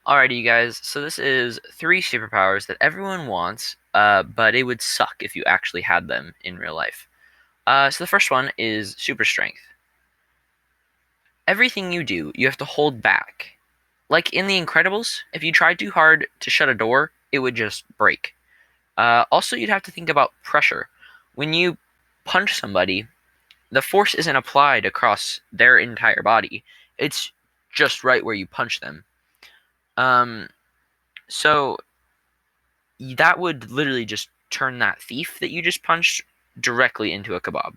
Alrighty, you guys. So this is three superpowers that everyone wants, but it would suck if you actually had them in real life. So the first one is super strength. Everything you do, you have to hold back. Like in The Incredibles, if you tried too hard to shut a door, it would just break. Also, you'd have to think about pressure. When you punch somebody, the force isn't applied across their entire body. It's just right where you punch them. Um, so that would literally just turn that thief that you just punched directly into a kebab.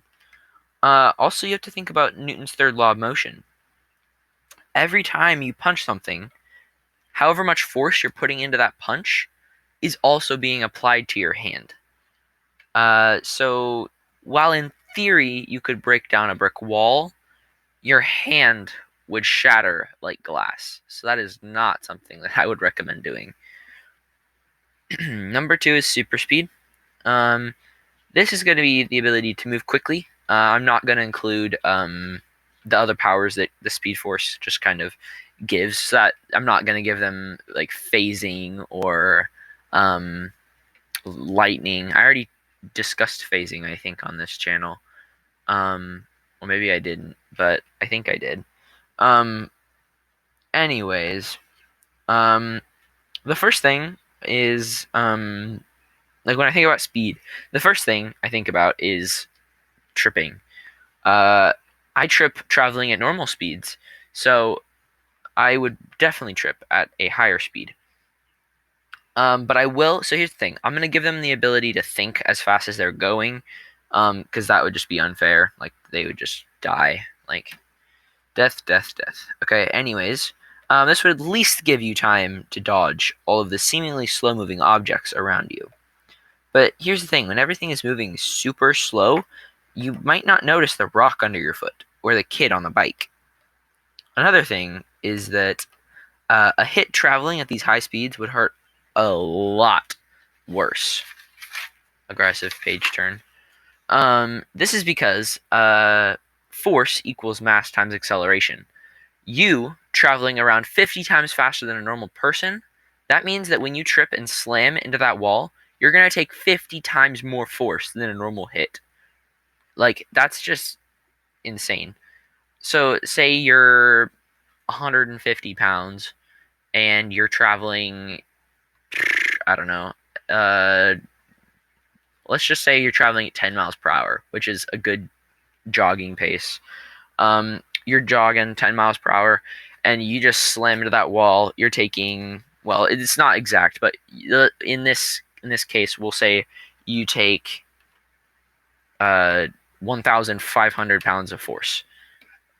Also, you have to think about Newton's third law of motion. Every time you punch something, however much force you're putting into that punch is also being applied to your hand. So while in theory you could break down a brick wall, your hand would shatter like glass. So that is not something that I would recommend doing. Number two is super speed. Um, This is going to be the ability to move quickly. I'm not going to include the other powers that the Speed Force just kind of gives. So that I'm not going to give them like phasing or um, lightning. I already discussed phasing, I think, on this channel. Or maybe I didn't, but I think I did. Um, anyways, um, the first thing is like when I think about speed, the first thing I think about is tripping. Uh, I trip traveling at normal speeds, so I would definitely trip at a higher speed. But I will. So here's the thing: I'm gonna give them the ability to think as fast as they're going, because that would just be unfair. Like they would just die. Like death, death, death. Okay. Anyways, this would at least give you time to dodge all of the seemingly slow-moving objects around you. But here's the thing: when everything is moving super slow, you might not notice the rock under your foot or the kid on the bike. Another thing is that a hit traveling at these high speeds would hurt a lot worse. Aggressive page turn. This is because force equals mass times acceleration. You traveling around 50 times faster than a normal person, that means that when you trip and slam into that wall, you're going to take 50 times more force than a normal hit. Like, that's just insane. So, say you're 150 pounds and you're traveling, I don't know, uh, let's just say you're traveling at 10 miles per hour, which is a good jogging pace. You're jogging 10 miles per hour and you just slam into that wall. You're taking, well, it's not exact, but in this case, we'll say you take uh, 1,500 pounds of force.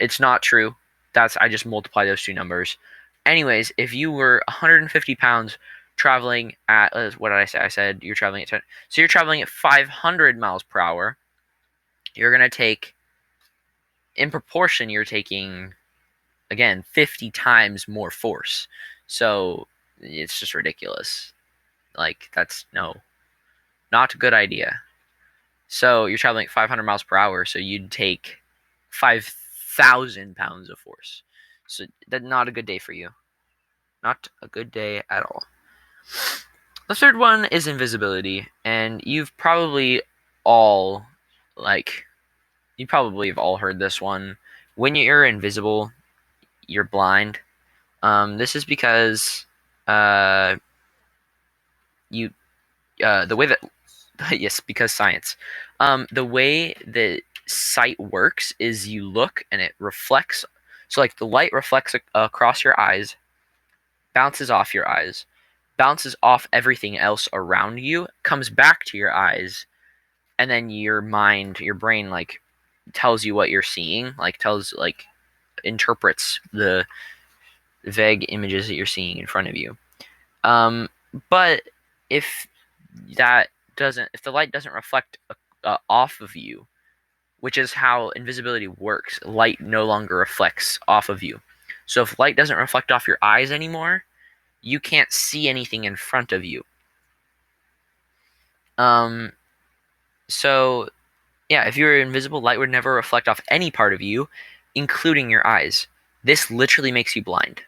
It's not true. I just multiply those two numbers. Anyways, if you were 150 pounds traveling at what did I say? I said you're traveling at 10. So you're traveling at 500 miles per hour. You're gonna take, in proportion, you're taking again 50 times more force. So it's just ridiculous. Like that's no, not a good idea. So you're traveling at 500 miles per hour. So you'd take 5,000 pounds of force. So that's not a good day for you. Not a good day at all. The third one is invisibility, and you've probably all like you probably have all heard this one. When you're invisible, you're blind. This is because uh, you the way that yes, because science. The way that sight works is you look and it reflects. So like the light reflects across your eyes, bounces off your eyes, bounces off everything else around you, comes back to your eyes, and then your brain like tells you what you're seeing, like interprets the vague images that you're seeing in front of you. Um, but if if the light doesn't reflect off of you, which is how invisibility works, light no longer reflects off of you. So if light doesn't reflect off your eyes anymore, you can't see anything in front of you. Um, so yeah, if you were invisible, light would never reflect off any part of you, including your eyes. This literally makes you blind.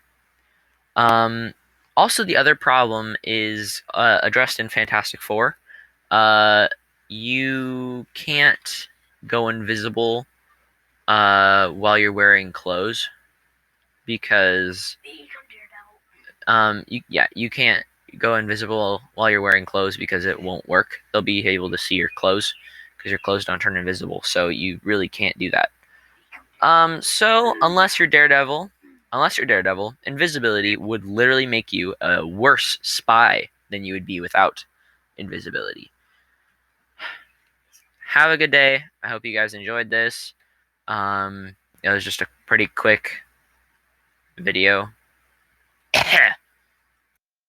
Um, Also, the other problem is addressed in Fantastic Four. Uh, you can't go invisible while you're wearing clothes because you can't go invisible while you're wearing clothes because it won't work. They'll be able to see your clothes because your clothes don't turn invisible. So you really can't do that. So unless you're Daredevil, invisibility would literally make you a worse spy than you would be without invisibility. Have a good day. I hope you guys enjoyed this. It was just a pretty quick video.